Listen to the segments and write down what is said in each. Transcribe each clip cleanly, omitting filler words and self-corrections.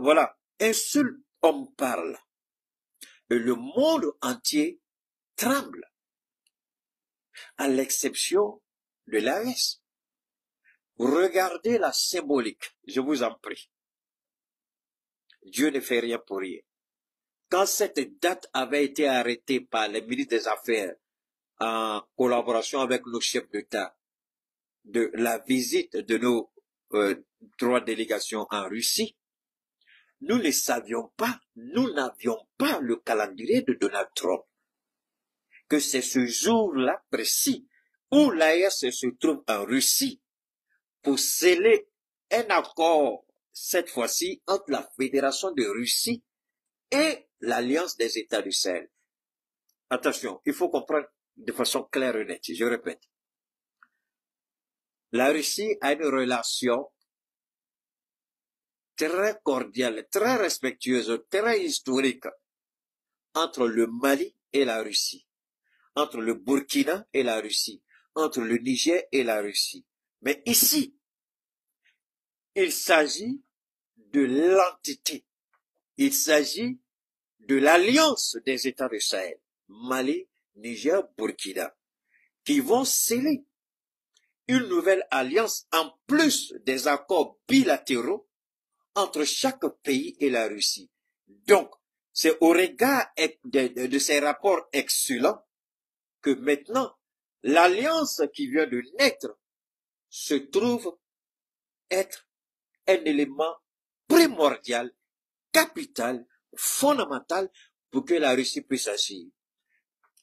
Voilà, un seul homme parle. Et le monde entier tremble, à l'exception de l'AES. Regardez la symbolique, je vous en prie. Dieu ne fait rien pour rien. Quand cette date avait été arrêtée par les ministres des Affaires en collaboration avec nos chefs d'État de la visite de nos trois délégations en Russie, nous ne savions pas, nous n'avions pas le calendrier de Donald Trump, que c'est ce jour-là précis où l'AES se trouve en Russie pour sceller un accord, cette fois-ci, entre la Fédération de Russie et l'Alliance des États du Sahel. Attention, il faut comprendre de façon claire et nette, je répète. La Russie a une relation très cordiale, très respectueuse, très historique entre le Mali et la Russie, entre le Burkina et la Russie, entre le Niger et la Russie. Mais ici, il s'agit de l'entité, il s'agit de l'alliance des États du Sahel, Mali, Niger, Burkina, qui vont sceller une nouvelle alliance en plus des accords bilatéraux entre chaque pays et la Russie. Donc, c'est au regard de ces rapports excellents que maintenant, l'alliance qui vient de naître se trouve être un élément primordial, capital, fondamental pour que la Russie puisse agir.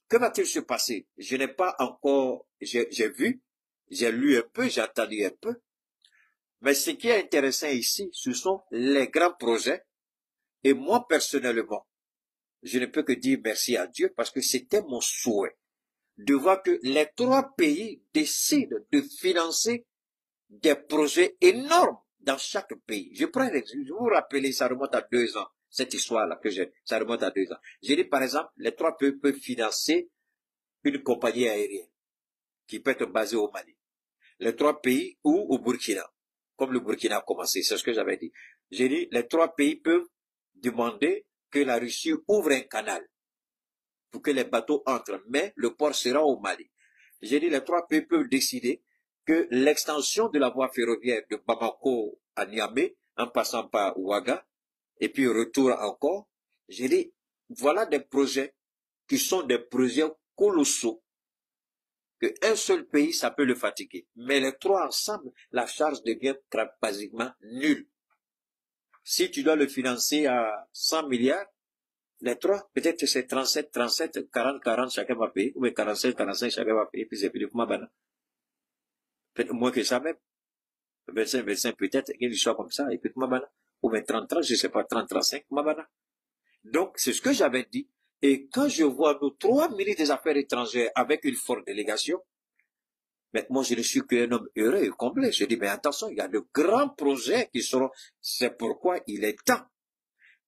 Que va-t-il se passer? Je n'ai pas encore, j'ai vu, j'ai lu un peu, j'ai entendu un peu. Mais ce qui est intéressant ici, ce sont les grands projets. Et moi, personnellement, je ne peux que dire merci à Dieu parce que c'était mon souhait de voir que les trois pays décident de financer des projets énormes dans chaque pays. Je prends l'exemple, je vous rappelle, ça remonte à 2 ans, cette histoire-là ça remonte à 2 ans. J'ai dit, par exemple, les trois pays peuvent financer une compagnie aérienne qui peut être basée au Mali. Les trois pays ou au Burkina, comme le Burkina a commencé, c'est ce que j'avais dit. J'ai dit, les trois pays peuvent demander que la Russie ouvre un canal pour que les bateaux entrent, mais le port sera au Mali. J'ai dit, les trois pays peuvent décider que l'extension de la voie ferroviaire de Bamako à Niamey, en passant par Ouaga, et puis retour encore, j'ai dit, voilà des projets qui sont des projets colossaux, que un seul pays, ça peut le fatiguer. Mais les trois ensemble, la charge devient basiquement nulle. Si tu dois le financer à 100 milliards, les trois, peut-être que c'est 37, 37, 40, 40, chacun va payer, ou bien 45, 45, chacun va payer, puis c'est fini pour ma banane. Peut-être moins que ça même. 25, 25 peut-être, quelque chose comme ça, et puis ma banane. Ou bien 30, 30, je sais pas, 30, 35, ma banane. Donc, c'est ce que j'avais dit. Et quand je vois nos trois ministres des Affaires étrangères avec une forte délégation, mais moi, je ne suis qu'un homme heureux et comblé. Je dis, mais attention, il y a de grands projets qui seront, c'est pourquoi il est temps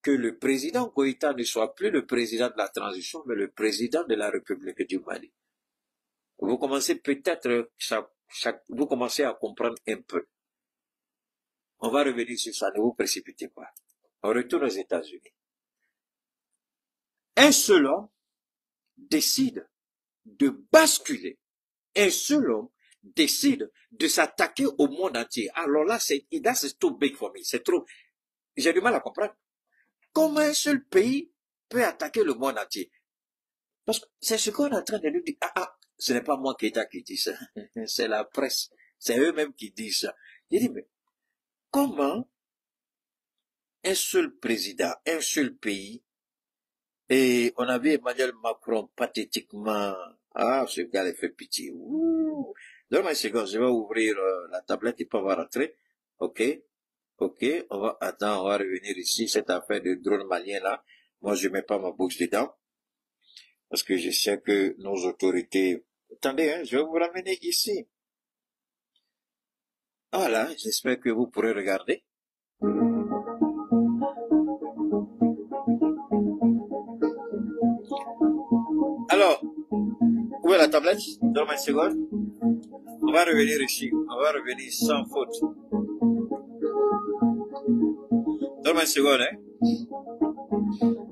que le président Goïta ne soit plus le président de la transition, mais le président de la République du Mali. Vous commencez peut-être, vous commencez à comprendre un peu. On va revenir sur ça, ne vous précipitez pas. On retourne aux États-Unis. Un seul homme décide de basculer. Un seul homme décide de s'attaquer au monde entier. Alors là, that's too big for me. C'est trop, j'ai du mal à comprendre. Comment un seul pays peut attaquer le monde entier? Parce que c'est ce qu'on est en train de nous dire. Ce n'est pas moi qui dit ça. C'est la presse. C'est eux-mêmes qui disent ça. J'ai dit, mais comment un seul président, un seul pays, et on avait Emmanuel Macron pathétiquement, ce gars, il fait pitié. Donne-moi une seconde, je vais ouvrir la tablette, il peut va rentrer. Ok, on va revenir ici, cette affaire de drone malien là. Moi, je mets pas ma bouche dedans. Parce que je sais que nos autorités... Attendez, hein, je vais vous ramener ici. Voilà, j'espère que vous pourrez regarder. Alors, où est la tablette? Donne-moi une seconde. On va revenir ici. On va revenir sans faute. Donne-moi une seconde, hein.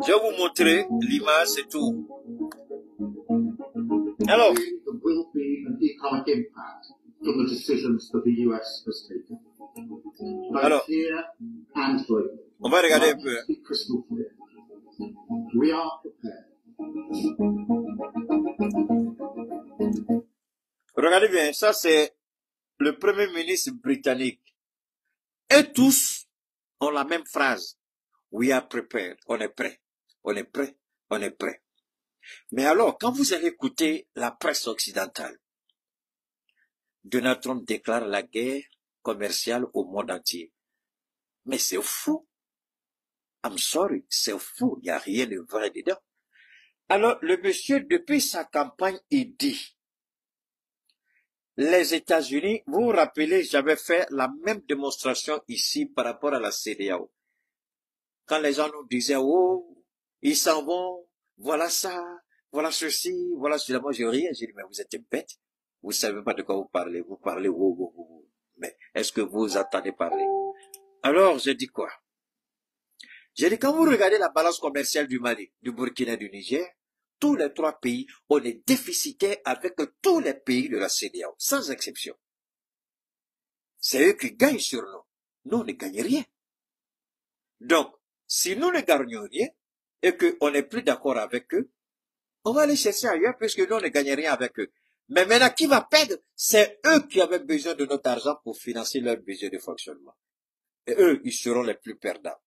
Je vais vous montrer l'image, c'est tout. Alors, there will be an economic impact from the decisions that the US has taken. Alors, Both here and globally. on va regarder un peu. Let's be crystal clear. We are prepared. Regardez bien, ça c'est le premier ministre britannique. Et tous ont la même phrase. We are prepared. On est prêt. On est prêt. On est prêt. Mais alors, quand vous allez écouter la presse occidentale, Donald Trump déclare la guerre commerciale au monde entier. Mais c'est fou. I'm sorry, c'est fou. Il n'y a rien de vrai dedans. Alors, le monsieur, depuis sa campagne, il dit, les États-Unis, vous vous rappelez, j'avais fait la même démonstration ici par rapport à la CEDEAO. Quand les gens nous disaient, oh, ils s'en vont, voilà ça, voilà ceci, voilà cela. Moi, je riais, j'ai dit, mais vous êtes bêtes. Vous savez pas de quoi vous parlez. Vous parlez, oh. Mais est-ce que vous entendez parler? Alors, j'ai dit quoi? J'ai dit, quand vous regardez la balance commerciale du Mali, du Burkina et du Niger, tous les trois pays, on est déficitaire avec tous les pays de la CEDEAO, sans exception. C'est eux qui gagnent sur nous. Nous, on ne gagne rien. Donc, si nous ne gagnons rien, et qu'on n'est plus d'accord avec eux, on va aller chercher ailleurs, puisque nous, on ne gagne rien avec eux. Mais maintenant, qui va perdre? C'est eux qui avaient besoin de notre argent pour financer leur budget de fonctionnement. Et eux, ils seront les plus perdants.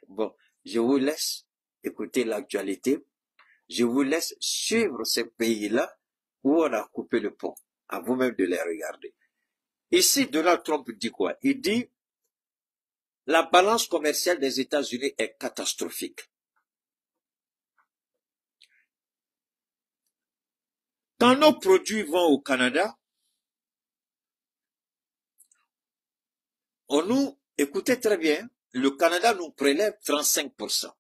Bon, je vous laisse écouter l'actualité. Je vous laisse suivre ces pays-là où on a coupé le pont. À vous-même de les regarder. Ici, Donald Trump dit quoi? Il dit, la balance commerciale des États-Unis est catastrophique. Quand nos produits vont au Canada, on nous, écoutez très bien, le Canada nous prélève 35%.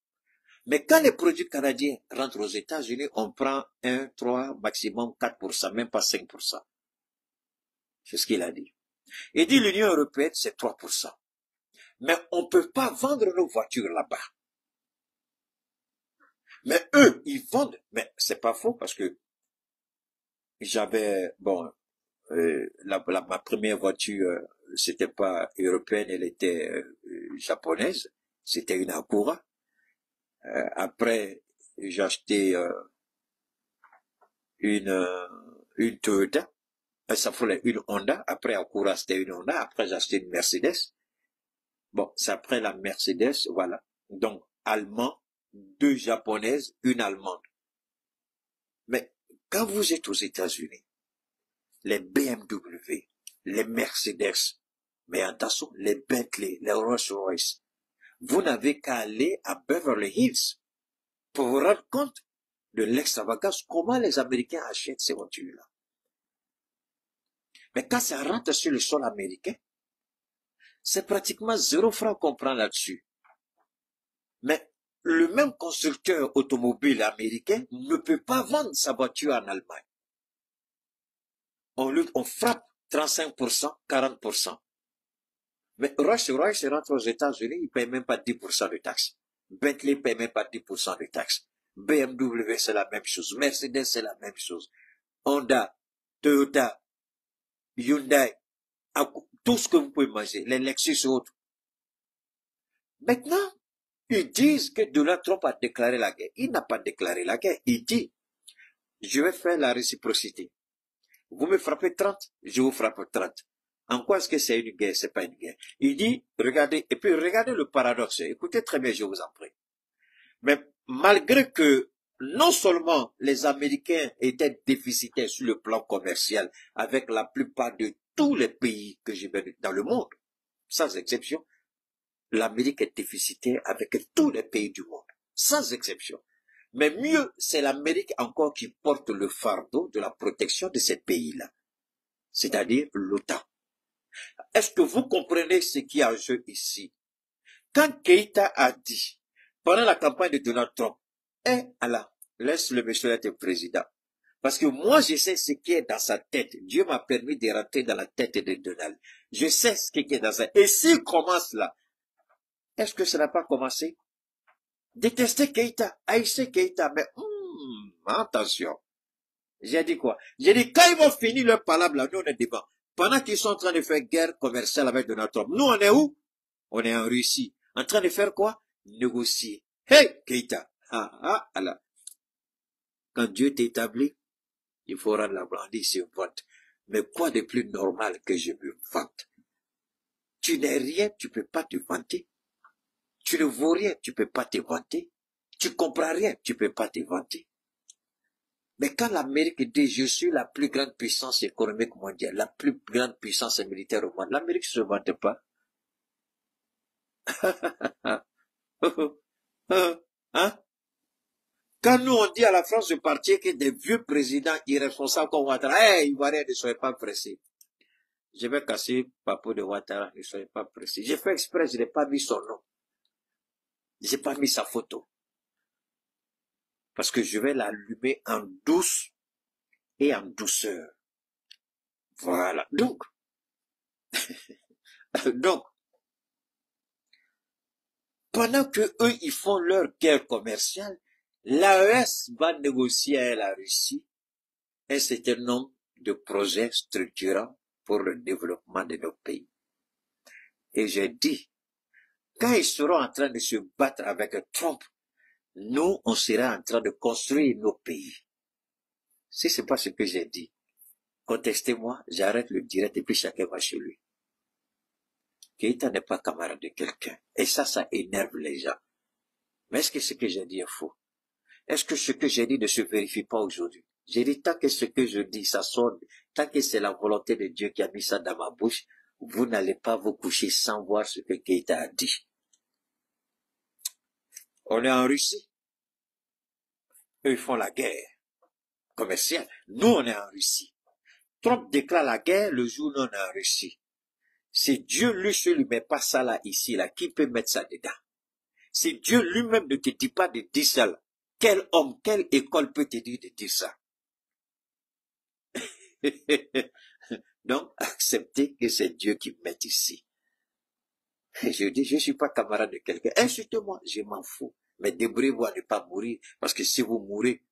Mais quand les produits canadiens rentrent aux États-Unis, on prend 1, 3, maximum 4%, même pas 5%. C'est ce qu'il a dit. Il dit l'Union européenne, c'est 3%. Mais on ne peut pas vendre nos voitures là-bas. Mais eux, ils vendent. Mais c'est pas faux parce que j'avais, bon, ma première voiture, c'était pas européenne, elle était japonaise. C'était une Acura. Après, j'ai acheté une Toyota. Ça fallait une Honda. Après, Acura, c'était une Honda. Après, j'ai acheté une Mercedes. Bon, c'est après la Mercedes, voilà. Donc, allemand, 2 japonaises, une allemande. Mais quand vous êtes aux États-Unis, les BMW, les Mercedes, mais attention, les Bentley, les Rolls-Royce, vous n'avez qu'à aller à Beverly Hills pour vous rendre compte de l'extravagance, comment les Américains achètent ces voitures-là. Mais quand ça rentre sur le sol américain, c'est pratiquement 0 franc qu'on prend là-dessus. Mais le même constructeur automobile américain ne peut pas vendre sa voiture en Allemagne. On frappe 35%, 40%. Mais Rolls-Royce rentre aux États-Unis, il ne paye même pas 10% de taxes. Bentley ne paye même pas 10% de taxes. BMW, c'est la même chose. Mercedes, c'est la même chose. Honda, Toyota, Hyundai, tout ce que vous pouvez manger, les Lexus et autres. Maintenant, ils disent que Donald Trump a déclaré la guerre. Il n'a pas déclaré la guerre. Il dit, je vais faire la réciprocité. Vous me frappez 30, je vous frappe 30. En quoi est-ce que c'est une guerre? C'est pas une guerre. Il dit, regardez, et puis regardez le paradoxe. Écoutez très bien, je vous en prie. Mais malgré que non seulement les Américains étaient déficitaires sur le plan commercial avec la plupart de tous les pays que j'ai vus dans le monde, sans exception, l'Amérique est déficitaire avec tous les pays du monde, sans exception. Mais mieux, c'est l'Amérique encore qui porte le fardeau de la protection de ces pays-là, c'est-à-dire l'OTAN. Est-ce que vous comprenez ce qui est en jeu ici? Quand Keïta a dit, pendant la campagne de Donald Trump, Allah, laisse le monsieur être président. Parce que moi, je sais ce qui est dans sa tête. Dieu m'a permis de rentrer dans la tête de Donald. Je sais ce qui est dans sa tête. Et s'il commence là, est-ce que ça n'a pas commencé? Détester Keïta, haïsser Keïta, mais attention. J'ai dit quoi? J'ai dit, quand ils vont finir leur palabre là, nous on est devant. Pendant qu'ils sont en train de faire guerre commerciale avec Donald Trump, nous on est où? On est en Russie. En train de faire quoi? Négocier. Hey, Keïta. Allah. Quand Dieu t'établit, il faut rendre la brandise sur vente. Mais quoi de plus normal que je me vante? Tu n'es rien, tu peux pas te vanter. Tu ne vaux rien, tu peux pas te vanter. Tu comprends rien, tu peux pas te vanter. Mais quand l'Amérique dit je suis la plus grande puissance économique mondiale, la plus grande puissance militaire au monde, l'Amérique ne se vante pas. Hein? Quand nous on dit à la France de partir que des vieux présidents irresponsables comme Ouattara, hey, Ivoiriens, ne soyez pas pressés. Je vais casser Papou de Ouattara, ne soyez pas pressés. J'ai fait exprès, je n'ai pas mis son nom. Je n'ai pas mis sa photo. Parce que je vais l'allumer en douce et en douceur. Voilà. Donc, pendant que eux, ils font leur guerre commerciale, l'AES va négocier avec la Russie un certain nombre de projets structurants pour le développement de nos pays. Et j'ai dit, quand ils seront en train de se battre avec Trump, nous, on sera en train de construire nos pays. Si c'est pas ce que j'ai dit, contestez-moi, j'arrête le direct et puis chacun va chez lui. Keïta n'est pas camarade de quelqu'un. Et ça énerve les gens. Mais est-ce que ce que j'ai dit est faux? Est-ce que ce que j'ai dit ne se vérifie pas aujourd'hui? J'ai dit, tant que ce que je dis, ça sonne, tant que c'est la volonté de Dieu qui a mis ça dans ma bouche, vous n'allez pas vous coucher sans voir ce que Keïta a dit. On est en Russie. Eux, ils font la guerre commerciale. Nous, on est en Russie. Trump déclare la guerre le jour où on est en Russie. Si Dieu lui ne met pas ça là, ici, là, qui peut mettre ça dedans? Si Dieu lui-même ne te dit pas de dire ça là, quel homme, quelle école peut te dire de dire ça? Donc, acceptez que c'est Dieu qui met ici. Je dis, je ne suis pas camarade de quelqu'un. Insulte-moi, je m'en fous. Mais débrouillez-vous à ne pas mourir, parce que si vous mourrez,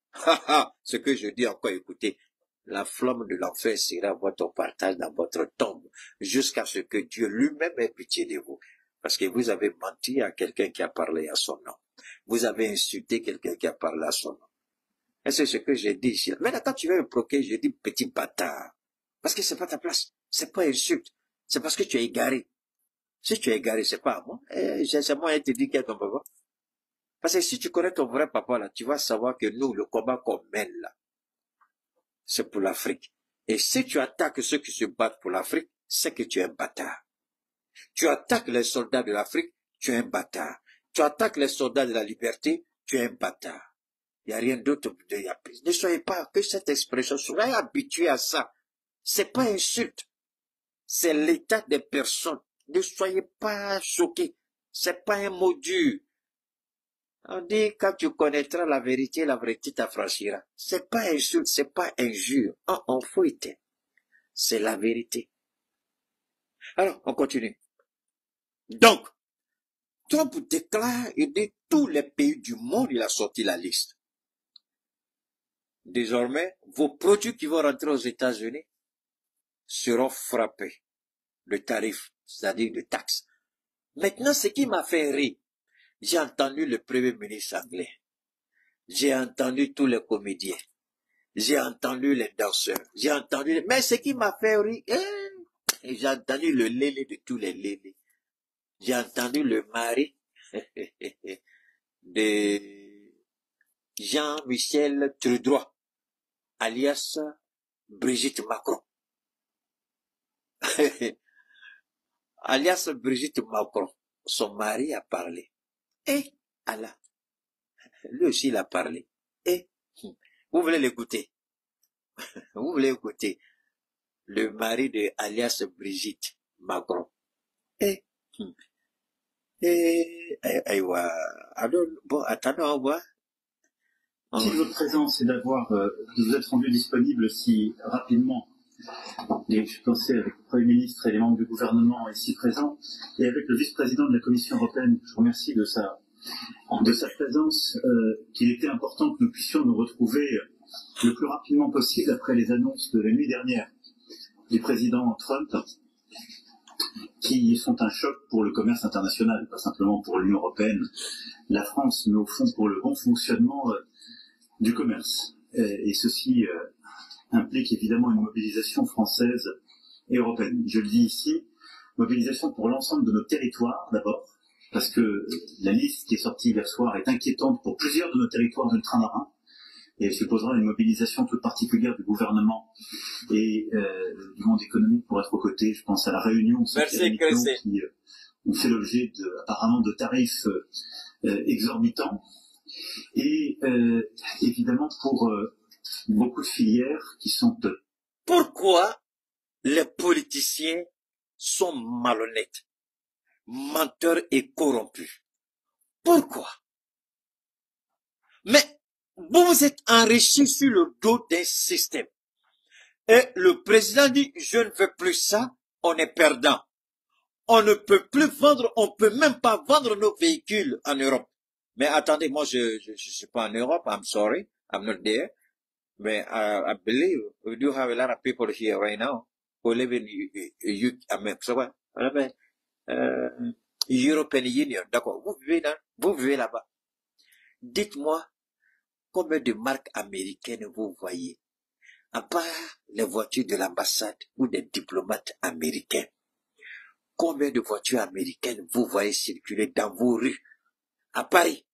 ce que je dis encore, écoutez, la flamme de l'enfer sera votre partage dans votre tombe, jusqu'à ce que Dieu lui-même ait pitié de vous. Parce que vous avez menti à quelqu'un qui a parlé à son nom. Vous avez insulté quelqu'un qui a parlé à son nom. Et c'est ce que j'ai dit ici. Maintenant, quand tu veux me provoquer, je dis petit bâtard. Parce que c'est pas ta place. C'est pas insulte. C'est parce que tu es égaré. Si tu es égaré, c'est pas à moi. C'est moi qui te dis qui est ton papa. Parce que si tu connais ton vrai papa, là, tu vas savoir que nous, le combat qu'on mène, là, c'est pour l'Afrique. Et si tu attaques ceux qui se battent pour l'Afrique, c'est que tu es un bâtard. Tu attaques les soldats de l'Afrique, tu es un bâtard. Tu attaques les soldats de la liberté, tu es un bâtard. Il n'y a rien d'autre. Ne soyez pas que cette expression, soyez habitués à ça. C'est pas insulte. C'est l'état des personnes. Ne soyez pas choqués. C'est pas un mot dur. On dit, quand tu connaîtras la vérité t'affranchira. C'est pas insulte, c'est pas injure. On fouille. C'est la vérité. Alors, on continue. Donc, Trump déclare, il dit, tous les pays du monde, il a sorti la liste. Désormais, vos produits qui vont rentrer aux États-Unis seront frappés de tarifs, c'est-à-dire de taxes. Maintenant, ce qui m'a fait rire, j'ai entendu le premier ministre anglais, j'ai entendu tous les comédiens, j'ai entendu les danseurs, j'ai entendu, mais ce qui m'a fait rire, j'ai entendu le lélé de tous les lélés, j'ai entendu le mari de Jean-Michel Trudeau, alias Brigitte Macron. Alias Brigitte Macron, son mari a parlé. Et Allah, lui aussi il a parlé. Et vous voulez l'écouter? Vous voulez écouter le mari de alias Brigitte Macron? Et bon, attendons, on va Merci de votre présence et de vous être rendu disponible si rapidement. Et je pensais avec le Premier ministre et les membres du gouvernement ici présents, et avec le vice-président de la Commission européenne. Je vous remercie de sa présence, qu'il était important que nous puissions nous retrouver le plus rapidement possible après les annonces de la nuit dernière du président Trump, qui sont un choc pour le commerce international, pas simplement pour l'Union européenne, la France, mais au fond pour le bon fonctionnement du commerce. Et ceci implique évidemment une mobilisation française et européenne. Je le dis ici, mobilisation pour l'ensemble de nos territoires d'abord, parce que la liste qui est sortie hier soir est inquiétante pour plusieurs de nos territoires ultramarins, et elle supposera une mobilisation toute particulière du gouvernement et du monde économique pour être aux côtés. Je pense à la Réunion, qui ont fait l'objet apparemment de tarifs exorbitants, et évidemment pour beaucoup de filières qui sont... Pourquoi les politiciens sont malhonnêtes, menteurs et corrompus? Pourquoi? Mais vous vous êtes enrichis sur le dos d'un système. Et le président dit, je ne veux plus ça, on est perdant. On ne peut plus vendre, on peut même pas vendre nos véhicules en Europe. Mais attendez, moi je suis pas en Europe, I'm sorry, I'm not there. But I believe we do have a lot of people here right now who live in European Union. D'accord. Vous vivez là-bas. Dites-moi combien de marques américaines vous voyez, à part les voitures de l'ambassade ou des diplomates américains. Combien de voitures américaines vous voyez circuler dans vos rues, à Paris,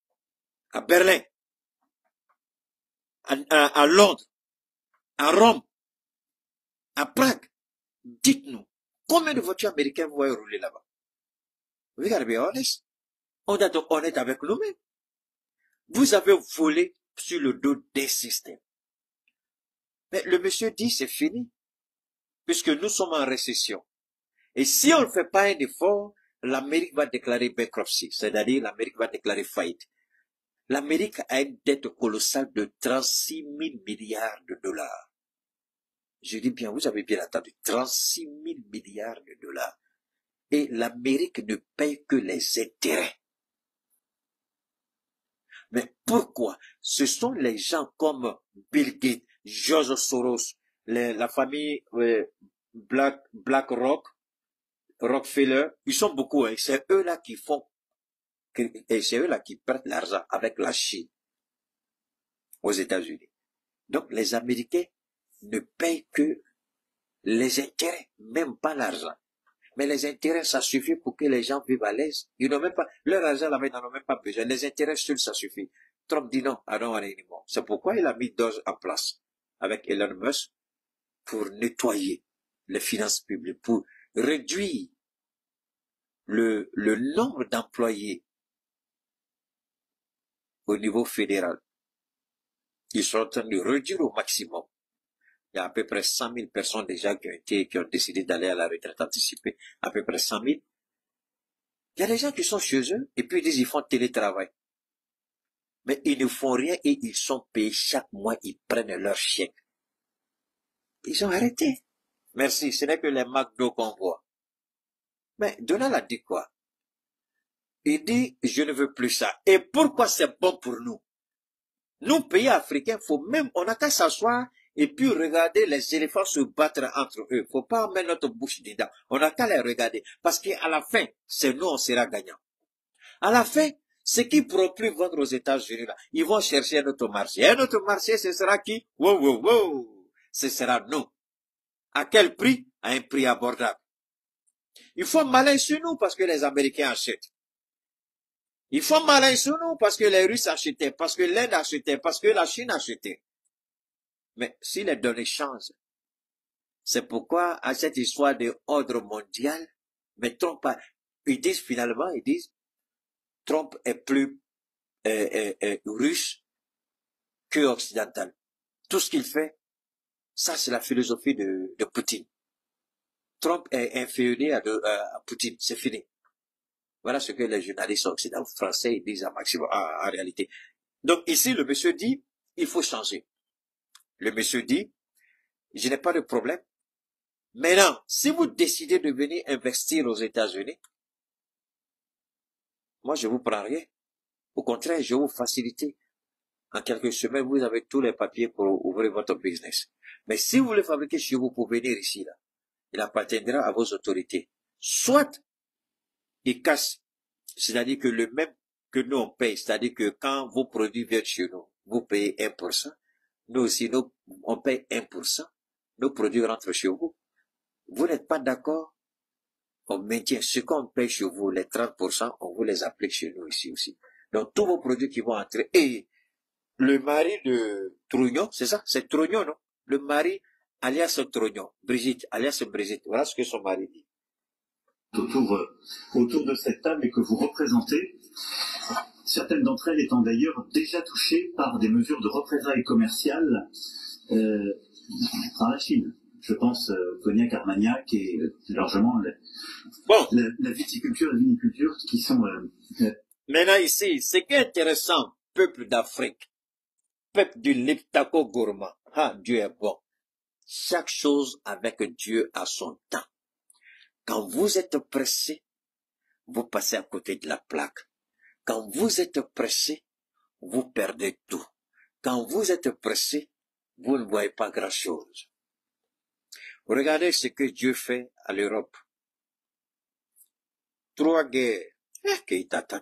à Berlin, à Londres, à Rome, à Prague? Dites-nous, combien de voitures américaines vous voyez rouler là-bas? We gotta be honest. On doit être honnête avec nous-mêmes. Vous avez volé sur le dos des systèmes. Mais le monsieur dit c'est fini, puisque nous sommes en récession. Et si on ne fait pas un effort, l'Amérique va déclarer bankruptcy, c'est-à-dire l'Amérique va déclarer faillite. L'Amérique a une dette colossale de 36 000 milliards de dollars. Je dis bien, vous avez bien entendu, 36 000 milliards de dollars. Et l'Amérique ne paye que les intérêts. Mais pourquoi? Ce sont les gens comme Bill Gates, George Soros, la famille BlackRock, Rockefeller, ils sont beaucoup, hein. C'est eux-là qui font, et c'est eux-là qui perdent l'argent avec la Chine aux États-Unis. Donc les Américains ne payent que les intérêts, même pas l'argent. Mais les intérêts, ça suffit pour que les gens vivent à l'aise. Ils n'ont même pas, leur argent là-bas, ils n'en ont même pas besoin. Les intérêts seuls, ça suffit. Trump dit non, I don't want anymore. C'est pourquoi il a mis Doge en place avec Elon Musk pour nettoyer les finances publiques, pour réduire le nombre d'employés au niveau fédéral. Ils sont en train de réduire au maximum. Il y a à peu près 100 000 personnes déjà qui ont décidé d'aller à la retraite anticipée. À peu près 100 000. Il y a des gens qui sont chez eux et puis ils disent qu'ils font télétravail. Mais ils ne font rien et ils sont payés chaque mois, ils prennent leur chèque. Ils ont arrêté. Merci, ce n'est que les McDo qu'on voit. Mais Donald a dit quoi? Il dit, je ne veux plus ça. Et pourquoi c'est bon pour nous? Nous, pays africains, on n'a qu'à s'asseoir et puis regarder les éléphants se battre entre eux. Faut pas mettre notre bouche dedans. On n'a qu'à les regarder. Parce qu'à la fin, c'est nous, on sera gagnants. À la fin, ceux qui ne pourront plus vendre aux États-Unis, là, ils vont chercher un autre marché. Un autre marché, ce sera qui? Wow. Ce sera nous. À quel prix? À un prix abordable. Ils font malin sur nous parce que les Américains achètent. Ils font malin sur nous parce que les Russes achetaient, parce que l'Inde achetait, parce que la Chine achetait. Mais si les données changent, c'est pourquoi à cette histoire de ordre mondial, mais Trump, ils disent, Trump est plus russe que occidental. Tout ce qu'il fait, ça c'est la philosophie de Poutine. Trump est inférieur à Poutine, c'est fini. Voilà ce que les journalistes occidentaux français disent en réalité. Donc ici, le monsieur dit, il faut changer. Le monsieur dit, je n'ai pas de problème. Maintenant, si vous décidez de venir investir aux États-Unis, moi, je vous prends rien. Au contraire, je vais vous faciliter. En quelques semaines, vous avez tous les papiers pour ouvrir votre business. Mais si vous voulez fabriquer chez vous pour venir ici, là, il appartiendra à vos autorités. Soit, ils cassent. C'est-à-dire que le même que nous on paye, c'est-à-dire que quand vos produits viennent chez nous, vous payez 1%. Nous aussi, on paye 1%. Nos produits rentrent chez vous. Vous n'êtes pas d'accord? On maintient ce qu'on paye chez vous, les 30%, on vous les applique chez nous ici aussi. Donc, tous vos produits qui vont entrer. Et le mari de Trognon, c'est ça? C'est Trognon, non? Le mari, alias Trognon. Brigitte, alias Brigitte. Voilà ce que son mari dit. Autour de cette table et que vous représentez, certaines d'entre elles étant d'ailleurs déjà touchées par des mesures de représailles commerciales par la Chine. Je pense Cognac, Armagnac et plus largement la viticulture et la viniculture qui sont... Maintenant ici, ce qui est intéressant, peuple d'Afrique, peuple du Liptako gourmand, ah, Dieu est bon. Chaque chose avec Dieu à son temps. Quand vous êtes pressé, vous passez à côté de la plaque. Quand vous êtes pressé, vous perdez tout. Quand vous êtes pressé, vous ne voyez pas grand-chose. Regardez ce que Dieu fait à l'Europe. 3 guerres.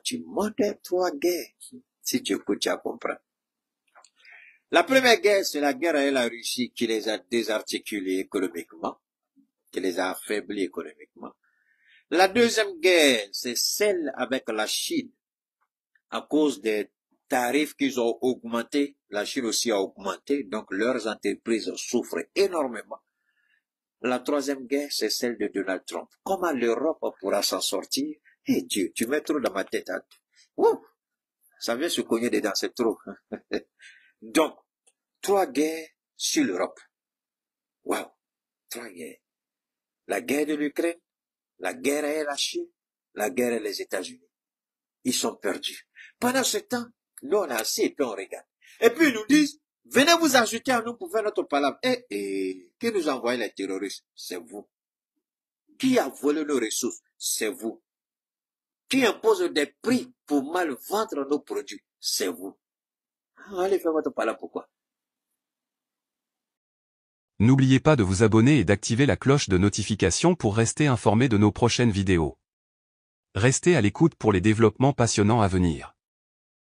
Tu montes 3 guerres. Si tu écoutes, tu comprends. La première guerre, c'est la guerre avec la Russie qui les a désarticulés économiquement, qui les a affaiblis économiquement. La deuxième guerre, c'est celle avec la Chine. À cause des tarifs qu'ils ont augmentés, la Chine aussi a augmenté, donc leurs entreprises souffrent énormément. La troisième guerre, c'est celle de Donald Trump. Comment l'Europe pourra s'en sortir? Eh Dieu, tu mets trop dans ma tête. Hein. Ouh, ça vient se cogner dedans, c'est trop. Donc, 3 guerres sur l'Europe. Waouh, 3 guerres. La guerre de l'Ukraine, la guerre avec la Chine, la guerre avec les États-Unis. Ils sont perdus. Pendant ce temps, nous on a assis et puis on regarde. Et puis ils nous disent, venez vous ajouter à nous pour faire notre palabre. Qui nous envoie les terroristes? C'est vous. Qui a volé nos ressources? C'est vous. Qui impose des prix pour mal vendre nos produits? C'est vous. Allez faire votre palabre, pourquoi? N'oubliez pas de vous abonner et d'activer la cloche de notification pour rester informé de nos prochaines vidéos. Restez à l'écoute pour les développements passionnants à venir.